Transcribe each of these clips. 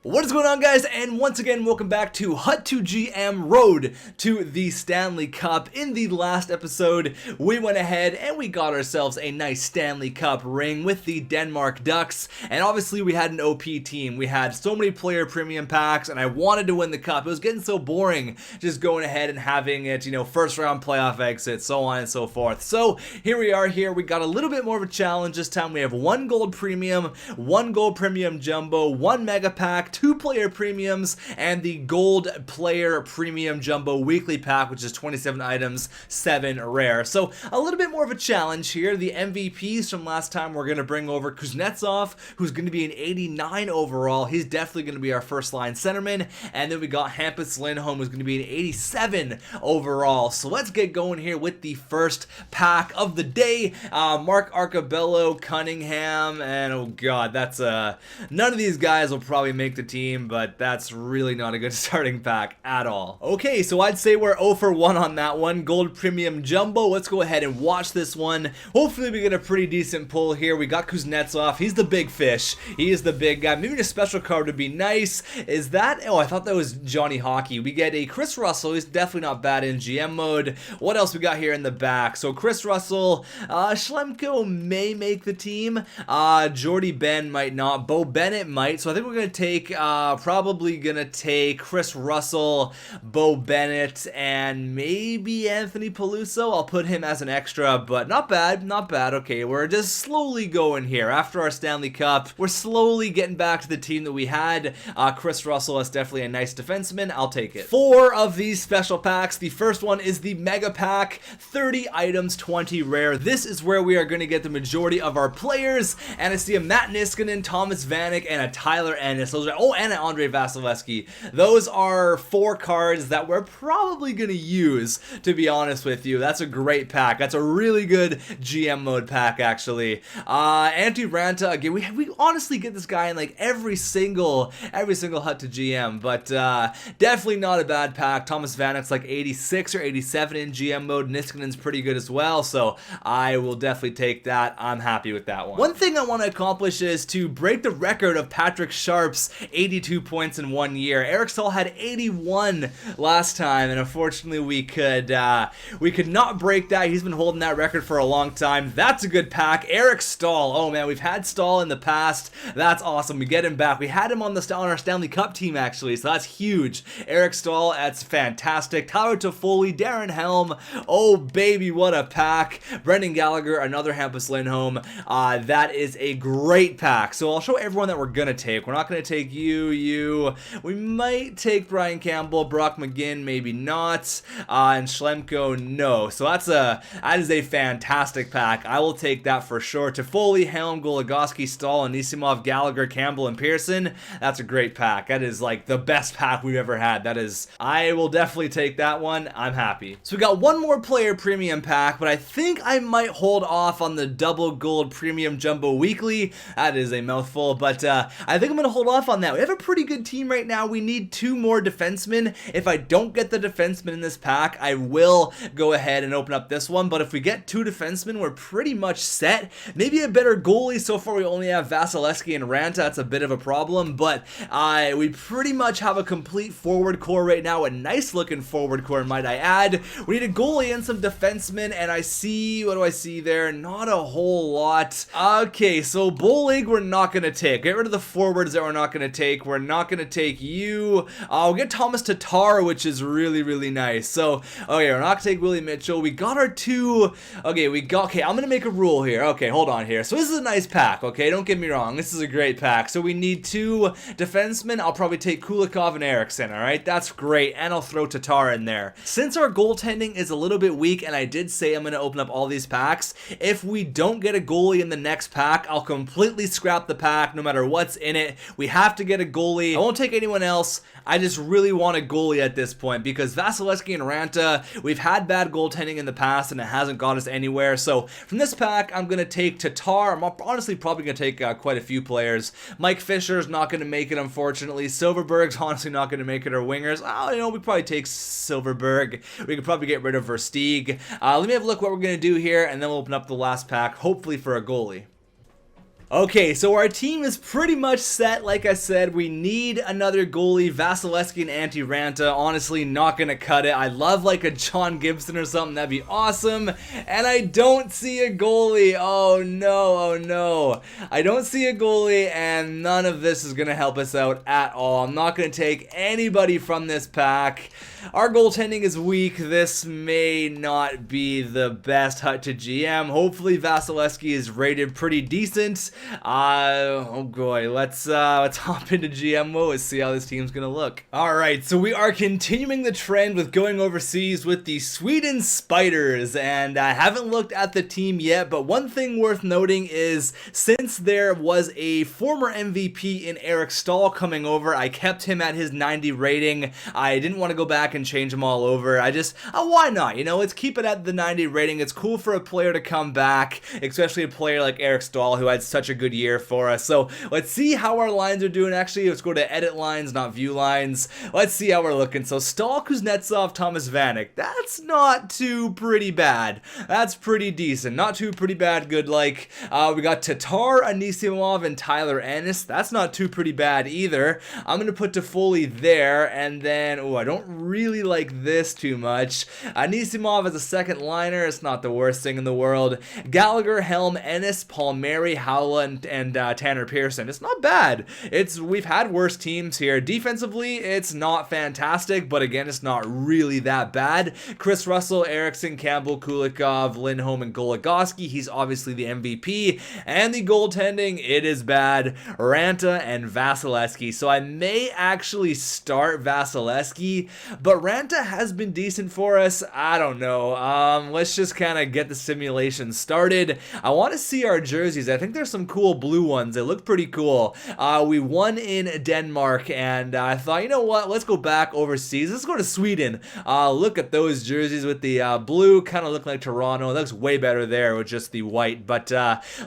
What is going on, guys? And once again, welcome back to xTechGaming Road to the Stanley Cup. In the last episode, we went ahead and we got ourselves a nice Stanley Cup ring with the Denmark Ducks. And obviously, we had an OP team. We had so many player premium packs, and I wanted to win the cup. It was getting so boring just going ahead and having it, first round playoff exit, so on and so forth. So here we are here. We got a little bit more of a challenge this time. We have one gold premium, one gold premium jumbo, one mega pack, 2 player premiums, and the gold player premium jumbo weekly pack, which is 27 items, 7 rare. So a little bit more of a challenge here. The MVPs from last time, we're going to bring over Kuznetsov, who's going to be an 89 overall. He's definitely going to be our first line centerman. And then we got Hampus Lindholm, who's going to be an 87 overall. So let's get going here with the first pack of the day. Mark Arcabello, Cunningham, and oh god, that's none of these guys will probably make the team, but that's really not a good starting pack at all. Okay, so I'd say we're 0 for 1 on that one. Gold Premium Jumbo. Let's go ahead and watch this one. Hopefully we get a pretty decent pull here. We got Kuznetsov. He's the big fish. He is the big guy. Maybe a special card would be nice. Is that? Oh, I thought that was Johnny Hockey. We get a Chris Russell. He's definitely not bad in GM mode. What else we got here in the back? So Chris Russell, Schlemko may make the team. Jordy Ben might not. Bo Bennett might. So I think we're going to take, probably going to take Chris Russell, Bo Bennett, and maybe Anthony Peluso. I'll put him as an extra, but not bad, not bad. Okay, we're just slowly going here. After our Stanley Cup, we're slowly getting back to the team that we had. Chris Russell is definitely a nice defenseman. I'll take it. 4 of these special packs. The first one is the Mega Pack, 30 items, 20 rare. This is where we are going to get the majority of our players, and I see a Matt Niskanen, Thomas Vanek, and a Tyler Ennis. Those are, oh, and an Andre Vasilevsky. Those are 4 cards that we're probably going to use, to be honest with you. That's a great pack. That's a really good GM mode pack, actually. Antti Ranta, again, we honestly get this guy in like every single hut to GM, but definitely not a bad pack. Thomas Vanek's like 86 or 87 in GM mode. Niskanen's pretty good as well, so I will definitely take that. I'm happy with that one. One thing I want to accomplish is to break the record of Patrick Sharp's 82 points in 1 year. Eric Stahl had 81 last time, and unfortunately we could not break that. He's been holding that record for a long time. That's a good pack. Eric Stahl. Oh man, we've had Stahl in the past. That's awesome. We get him back. We had him on our Stanley Cup team actually, so that's huge. Eric Stahl, that's fantastic. Tyler Toffoli, Darren Helm. Oh baby, what a pack. Brendan Gallagher, another Hampus Lindholm. That is a great pack. So I'll show everyone that we're gonna take. We're not gonna take you. We might take Brian Campbell, Brock McGinn, maybe not, and Schlemko, no. So that is a fantastic pack. I will take that for sure. Toffoli, Helm, Goligoski, Stahl, Anisimov, Gallagher, Campbell, and Pearson. That's a great pack. That is like the best pack we've ever had. I will definitely take that one. I'm happy. So we got one more player premium pack, but I think I might hold off on the double gold premium jumbo weekly. That is a mouthful, but I think I'm going to hold off on that. We have a pretty good team right now. We need 2 more defensemen. If I don't get the defenseman in this pack, I will go ahead and open up this one, but if we get 2 defensemen, we're pretty much set. Maybe a better goalie. So far we only have Vasilevsky and Ranta. That's a bit of a problem, but we pretty much have a complete forward core right now, a nice looking forward core, might I add. We need a goalie and some defensemen, and I see, what do I see there? Not a whole lot. Okay, so Bolig we're not going to take. Get rid of the forwards that we're not going to take. We're not going to take you. We'll get Thomas Tatar, which is really, really nice. So, okay, we're not going to take Willie Mitchell. We got our 2. Okay, I'm going to make a rule here. Okay, hold on here. So this is a nice pack, okay? Don't get me wrong. This is a great pack. So we need 2 defensemen. I'll probably take Kulikov and Eriksson, all right? That's great. And I'll throw Tatar in there. Since our goaltending is a little bit weak, and I did say I'm going to open up all these packs, if we don't get a goalie in the next pack, I'll completely scrap the pack no matter what's in it. We have to get a goalie. I won't take anyone else. I just really want a goalie at this point because Vasilevsky and Ranta, we've had bad goaltending in the past and it hasn't got us anywhere. So from this pack, I'm going to take Tatar. I'm honestly probably going to take quite a few players. Mike Fisher's not going to make it, unfortunately. Silverberg's honestly not going to make it. Our wingers, we probably take Silverberg. We could probably get rid of Versteeg. Let me have a look what we're going to do here, and then we'll open up the last pack, hopefully for a goalie. Okay, so our team is pretty much set. Like I said, we need another goalie. Vasilevsky and Antti Ranta, honestly, not gonna cut it. I'd love like a John Gibson or something. That'd be awesome. And I don't see a goalie. Oh no, oh no. I don't see a goalie, and none of this is gonna help us out at all. I'm not gonna take anybody from this pack. Our goaltending is weak. This may not be the best hut to GM. Hopefully Vasilevsky is rated pretty decent. Oh boy, let's hop into GM mode and see how this team's gonna look. Alright, so we are continuing the trend with going overseas with the Sweden Spiders, and I haven't looked at the team yet, but one thing worth noting is since there was a former MVP in Eric Stahl coming over, I kept him at his 90 rating. I didn't want to go back and change them all over. I just, why not? You know, let's keep it at the 90 rating. It's cool for a player to come back, especially a player like Eric Stahl who had such a good year for us. So let's see how our lines are doing. Actually, let's go to edit lines, not view lines. Let's see how we're looking. So Stahl, Kuznetsov, Thomas Vanek. That's not too pretty bad. That's pretty decent. Not too pretty bad. Good. Like we got Tatar, Anisimov, and Tyler Ennis. That's not too pretty bad either. I'm gonna put Toffoli there, and then I don't really like this too much. Anisimov as a second liner. It's not the worst thing in the world. Gallagher, Helm, Ennis, Palmieri, Howland, and Tanner Pearson. It's not bad. We've had worse teams here. Defensively, it's not fantastic, but again, it's not really that bad. Chris Russell, Eriksson, Campbell, Kulikov, Lindholm, and Goligoski. He's obviously the MVP. And the goaltending, it is bad. Ranta and Vasilevsky. So I may actually start Vasilevsky, but Ranta has been decent for us. I don't know. Let's just kind of get the simulation started. I want to see our jerseys. I think there's some cool blue ones. They look pretty cool. We won in Denmark, and I thought, you know what? Let's go back overseas. Let's go to Sweden. Look at those jerseys with the blue. Kind of look like Toronto. It looks way better there with just the white. But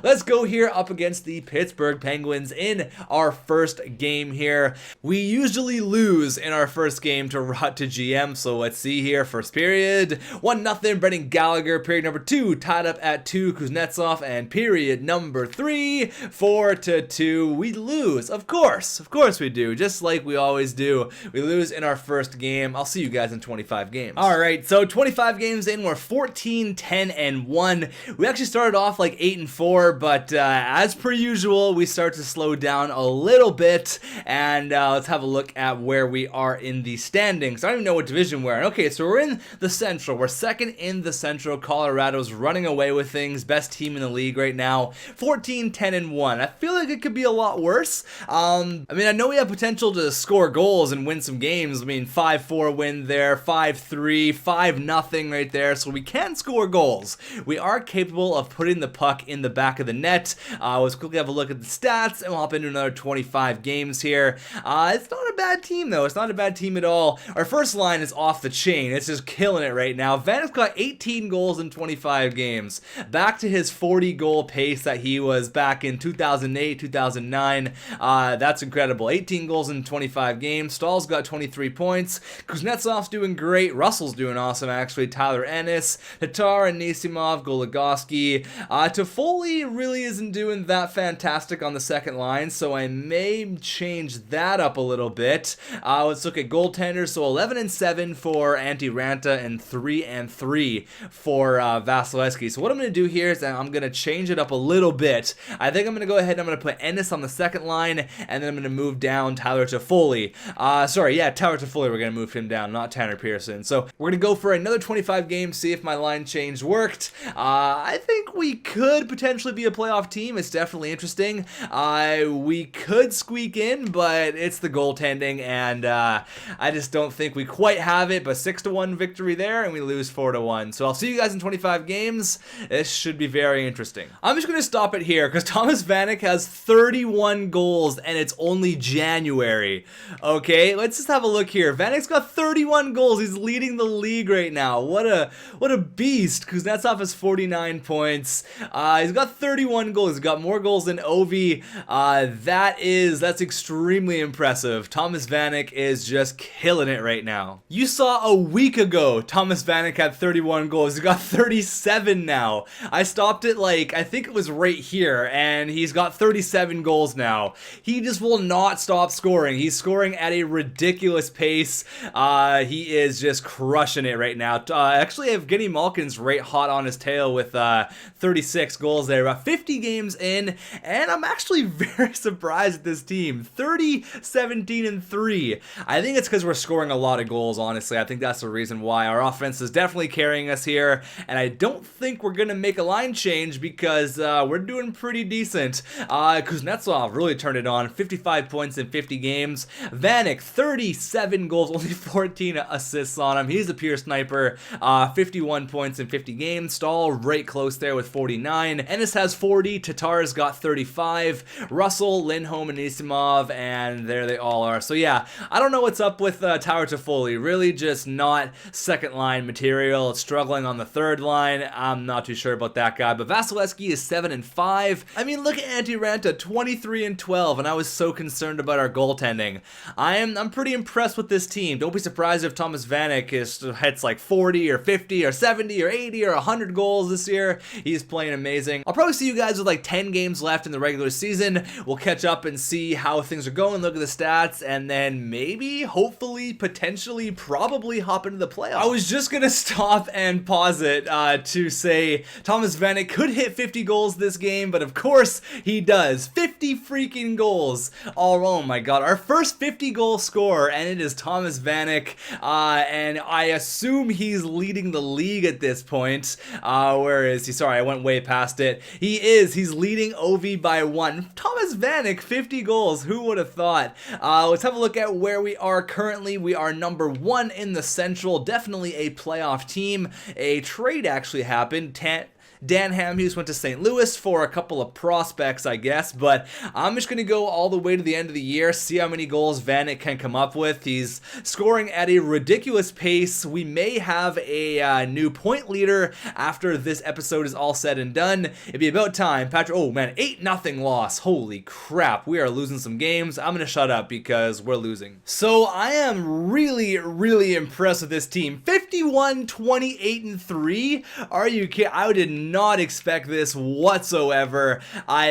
let's go here up against the Pittsburgh Penguins in our first game here. We usually lose in our first game to GM, so let's see here. First period, 1-0, Brendan Gallagher. Period number 2, tied up at 2, Kuznetsov. And period number 3, 4-2. We lose, of course we do, just like we always do. We lose in our first game. I'll see you guys in 25 games. Alright, so 25 games in, we're 14-10-1. We actually started off like 8-4, but as per usual, we start to slow down a little bit, and let's have a look at where we are in the standings. I don't even know what division we're in. Okay, so we're in the Central. We're second in the Central. Colorado's running away with things. Best team in the league right now. 14-10-1. I feel like it could be a lot worse. I mean, I know we have potential to score goals and win some games. I mean, 5-4 win there, 5-3, 5-0 right there. So we can score goals. We are capable of putting the puck in the back of the net. Let's quickly have a look at the stats, and we'll hop into another 25 games here. It's not a bad team, though. It's not a bad team at all. Our first line is off the chain. It's just killing it right now. Vanek's got 18 goals in 25 games. Back to his 40-goal pace that he was back in 2008, 2009. That's incredible. 18 goals in 25 games. Stahl's got 23 points. Kuznetsov's doing great. Russell's doing awesome, actually. Tyler Ennis, Tatar, Anisimov, Goligoski. Toffoli really isn't doing that fantastic on the second line, so I may change that up a little bit. Let's look at goaltenders. So 11-7 for Antti Ranta and 3-3 for Vasilevsky. So what I'm going to do here is I'm going to change it up a little bit. I think I'm going to go ahead and I'm going to put Ennis on the second line, and then I'm going to move down Tyler Toffoli. Tyler Toffoli, we're going to move him down, not Tanner Pearson. So we're going to go for another 25 games, see if my line change worked. I think we could potentially be a playoff team. It's definitely interesting. We could squeak in, but it's the goaltending, and I just don't think we quite have it. But 6-1 victory there, and we lose 4-1. So I'll see you guys in 25 games. This should be very interesting. I'm just going to stop it here because Thomas Vanek has 31 goals, and it's only January. Okay, let's just have a look here. Vanek's got 31 goals. He's leading the league right now. What a beast. Kuznetsov has 49 points. He's got 31 goals. He's got more goals than Ovi. That's extremely impressive. Thomas Thomas Vanek is just killing it right now. You saw a week ago, Thomas Vanek had 31 goals. He got 37 now. I stopped it like, I think it was right here, and he's got 37 goals now. He just will not stop scoring. He's scoring at a ridiculous pace. He is just crushing it right now. Actually, Evgeny Malkin's right hot on his tail with 36 goals there. About 50 games in, and I'm actually very surprised at this team. 30, 17, and 3. I think it's because we're scoring a lot of goals, honestly. I think that's the reason why. Our offense is definitely carrying us here, and I don't think we're going to make a line change because we're doing pretty decent. Kuznetsov really turned it on. 55 points in 50 games. Vanek, 37 goals, only 14 assists on him. He's a pure sniper. 51 points in 50 games. Stahl right close there with 49. Ennis has 40. Tatar's got 35. Russell, Lindholm, and Isimov, and there they all are. So yeah, I don't know what's up with Tower Toffoli. Really just not second line material. It's struggling on the third line. I'm not too sure about that guy. But Vasilevsky is 7-5. I mean, look at Antti Ranta, 23-12, and I was so concerned about our goaltending. I'm pretty impressed with this team. Don't be surprised if Thomas Vanek hits like 40 or 50 or 70 or 80 or 100 goals this year. He's playing amazing. I'll probably see you guys with like 10 games left in the regular season. We'll catch up and see how things are going, look at the stats, and then maybe, hopefully, potentially, probably hop into the playoffs. I was just gonna stop and pause it to say Thomas Vanek could hit 50 goals this game, but of course he does. 50 freaking goals. Oh my god, our first 50 goal scorer, and it is Thomas Vanek, and I assume he's leading the league at this point. Where is he? Sorry, I went way past it. He's leading Ovi by 1. Thomas Vanek, 50 goals. Who would have thought? Let's have a look at where we are currently. We are number 1 in the Central. Definitely a playoff team. A trade actually happened. Dan Hamhuis went to St. Louis for a couple of prospects, I guess, but I'm just going to go all the way to the end of the year, see how many goals Vanek can come up with. He's scoring at a ridiculous pace. We may have a new point leader after this episode is all said and done. It'd be about time. Patrick, oh man, 8-0 loss. Holy crap, we are losing some games. I'm going to shut up because we're losing. So I am really, really impressed with this team. 51, 28, and 3. Are you kidding? I did not expect this whatsoever. I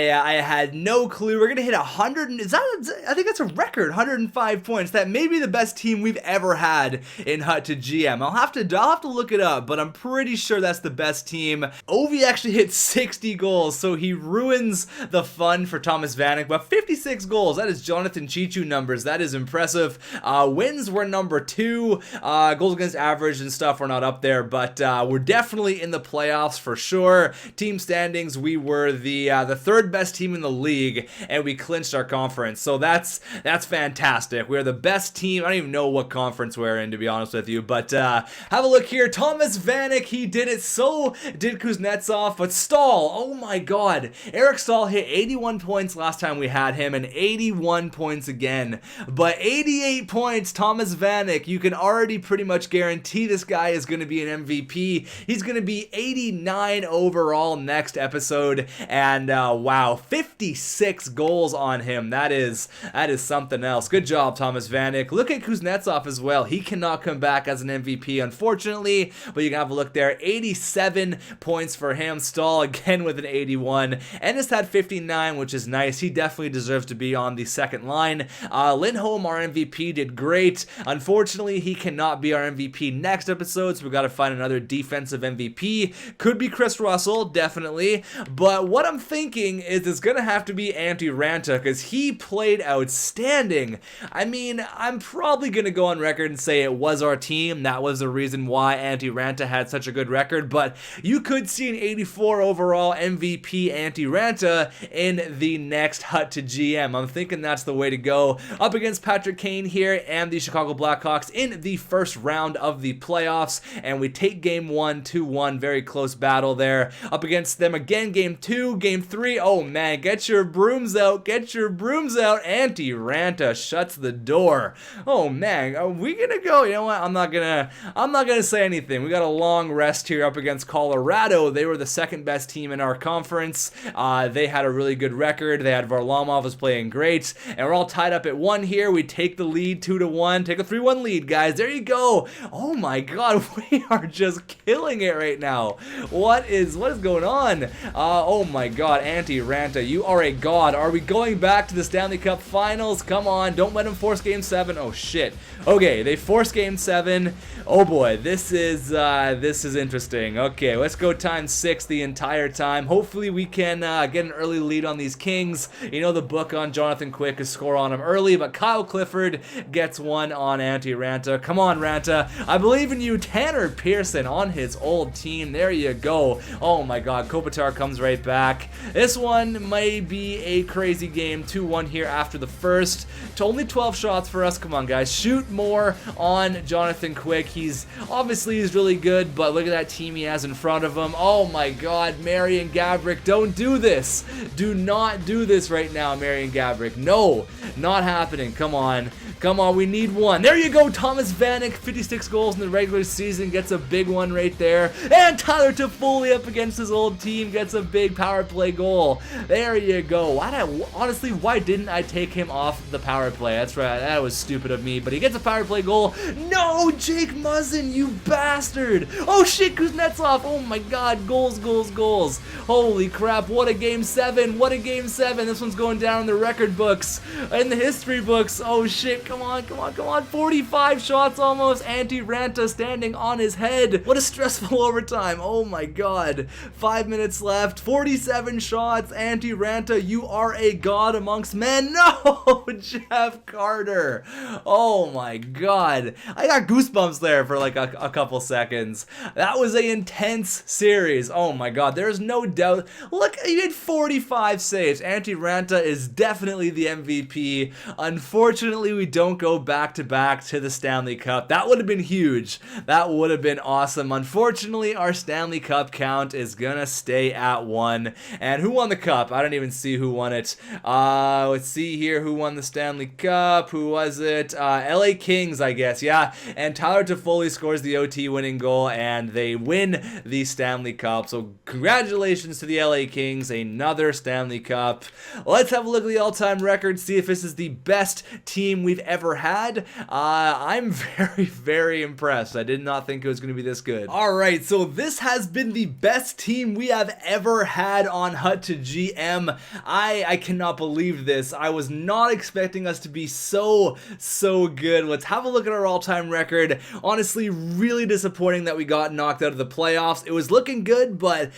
had no clue. We're gonna hit 100. I think that's a record. 105 points. That may be the best team we've ever had in Hut to GM. I'll have to look it up, but I'm pretty sure that's the best team. Ovi actually hit 60 goals, so he ruins the fun for Thomas Vanek. But 56 goals. That is Jonathan Chichu numbers. That is impressive. Wins were number 2. Goals against average and stuff were not up there, but we're definitely in the playoffs for sure. Team standings, we were the third best team in the league, and we clinched our conference. So that's fantastic. We're the best team. I don't even know what conference we're in, to be honest with you. But have a look here. Thomas Vanek, he did it. So did Kuznetsov. But Stahl, oh my god. Eric Stahl hit 81 points last time we had him, and 81 points again. But 88 points, Thomas Vanek. You can already pretty much guarantee this guy is going to be an MVP. He's going to be 89 overall next episode, and wow, 56 goals on him. That is something else. Good job, Thomas Vanek. Look at Kuznetsov as well. He cannot come back as an MVP, unfortunately, but you can have a look there. 87 points for him. Stahl again with an 81. Ennis had 59, which is nice. He definitely deserves to be on the second line. Lindholm, our MVP, did great. Unfortunately, he cannot be our MVP next episode, so we got to find another defensive MVP. Could be Chris Russell, definitely, but what I'm thinking is it's gonna have to be Antti Ranta because he played outstanding. I mean, I'm probably gonna go on record and say it was our team. That was the reason why Antti Ranta had such a good record, but you could see an 84 overall MVP Antti Ranta in the next Hut to GM. I'm thinking that's the way to go. Up against Patrick Kane here and the Chicago Blackhawks in the first round of the playoffs, and we take game 1, 2-1, very close battle there. there up against them again. Game 2, Game 3. Oh man, get your brooms out. Get your brooms out. Antiranta shuts the door. Oh man, are we gonna go? You know what? I'm not gonna say anything. We got a long rest here up against Colorado. They were the second best team in our conference. They had a really good record. They had Varlamov was playing great, and we're all tied up at 1 here. We take the lead 2-1. Take a 3-1 lead, guys. There you go. Oh my God, we are just killing it right now. What is going on? Oh my God, Antiranta, you are a god. Are we going back to the Stanley Cup Finals? Come on, don't let them force Game 7. Oh shit. Okay, they forced Game 7. Oh boy, this is interesting. Okay, let's go ×6 the entire time. Hopefully we can get an early lead on these Kings. You know the book on Jonathan Quick is score on him early, but Kyle Clifford gets one on Antiranta. Come on, Ranta. I believe in you. Tanner Pearson on his old team. There you go. Oh my God, Kopitar comes right back. This one may be a crazy game. 2-1 here after the first. To only 12 shots for us. Come on, guys. Shoot more on Jonathan Quick. He's really good, but look at that team he has in front of him. Oh my God, Marian Gabrick, don't do this. Do not do this right now, Marian Gabrick. No, not happening. Come on. Come on, we need one. There you go, Thomas Vanek, 56 goals in the regular season, gets a big one right there. And Tyler Toffoli up against his old team gets a big power play goal. There you go. Honestly, why didn't I take him off the power play? That's right, that was stupid of me, but he gets a power play goal. No, Jake Muzzin, you bastard. Oh shit, Kuznetsov. Oh my God, goals, goals, goals. Holy crap, what a Game 7. What a Game 7. This one's going down in the record books, in the history books. Oh shit, come on, come on, come on. 45 shots almost. Antiranta standing on his head. What a stressful overtime. Oh my God. 5 minutes left. 47 shots. Antiranta, you are a god amongst men. No, Jeff Carter. Oh my God. I got goosebumps there for like a couple seconds. That was an intense series. Oh my God. There's no doubt. Look, he did 45 saves. Antiranta is definitely the MVP. Unfortunately, we don't go back-to-back to the Stanley Cup. That would have been huge. That would have been awesome. Unfortunately, our Stanley Cup count is gonna stay at 1. And who won the cup? I don't even see who won it. Let's see here who won the Stanley Cup. Who was it? LA Kings, I guess. Yeah. And Tyler Toffoli scores the OT winning goal, and they win the Stanley Cup. So congratulations to the LA Kings. Another Stanley Cup. Let's have a look at the all-time record, see if this is the best team we've ever had. I'm very, very impressed. I did not think it was going to be this good. Alright, so this has been the best team we have ever had on Hut2GM. I cannot believe this. I was not expecting us to be so good. Let's have a look at our all-time record. Honestly, really disappointing that we got knocked out of the playoffs. It was looking good, but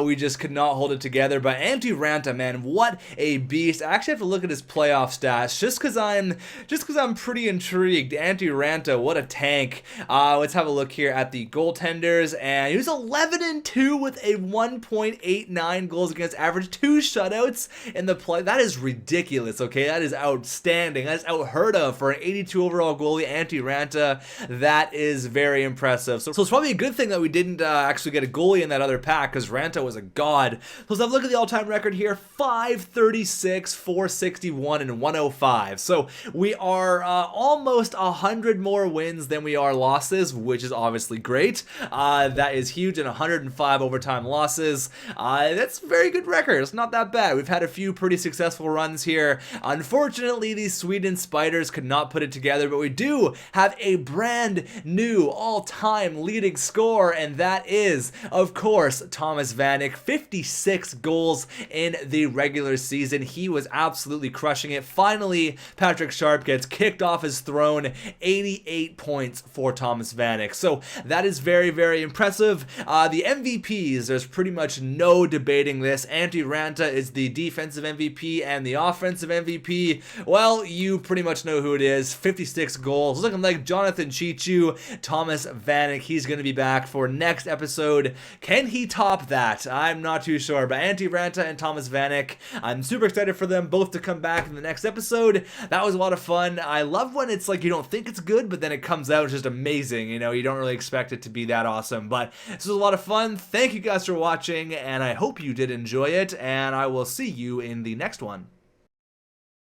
we just could not hold it together. But Antiranta, man, what a beast. I actually have to look at his playoff stats just because I'm pretty intrigued. Antiranta, what a tank. Let's have a look here at the goaltenders, and he was 11-2 with a 1.89 goals against average, 2 shutouts in the play. That is ridiculous, okay? That is outstanding. That is unheard of for an 82 overall goalie. Antiranta, that is very impressive. So it's probably a good thing that we didn't actually get a goalie in that other pack, because Ranta was a god. So let's have a look at the all-time record here. 536, 461, and 105. So we are almost 100 more wins than we are losses, which is obviously great. That is huge, and 105 overtime losses. That's a very good record. It's not that bad. We've had a few pretty successful runs here. Unfortunately, these Sweden Spiders could not put it together, but we do have a brand new all-time leading scorer, and that is, of course, Thomas Vanek. 56 goals in the regular season. He was absolutely crushing it. Finally, Patrick Sharp gets kicked off his throne. 88 points for Thomas Vanek. So that is very, very impressive. The MVPs, there's pretty much no debating this. Antiranta is the defensive MVP, and the offensive MVP, well, you pretty much know who it is. 56 goals. Looking like Jonathan Chichu. Thomas Vanek, he's going to be back for next episode. Can he top that? I'm not too sure, but Antiranta and Thomas Vanek, I'm super excited for them both to come back in the next episode. That was a lot of fun. fun. I love when it's like you don't think it's good, but then it comes out just amazing. You know, you don't really expect it to be that awesome. But this was a lot of fun. Thank you guys for watching, and I hope you did enjoy it, and I will see you in the next one.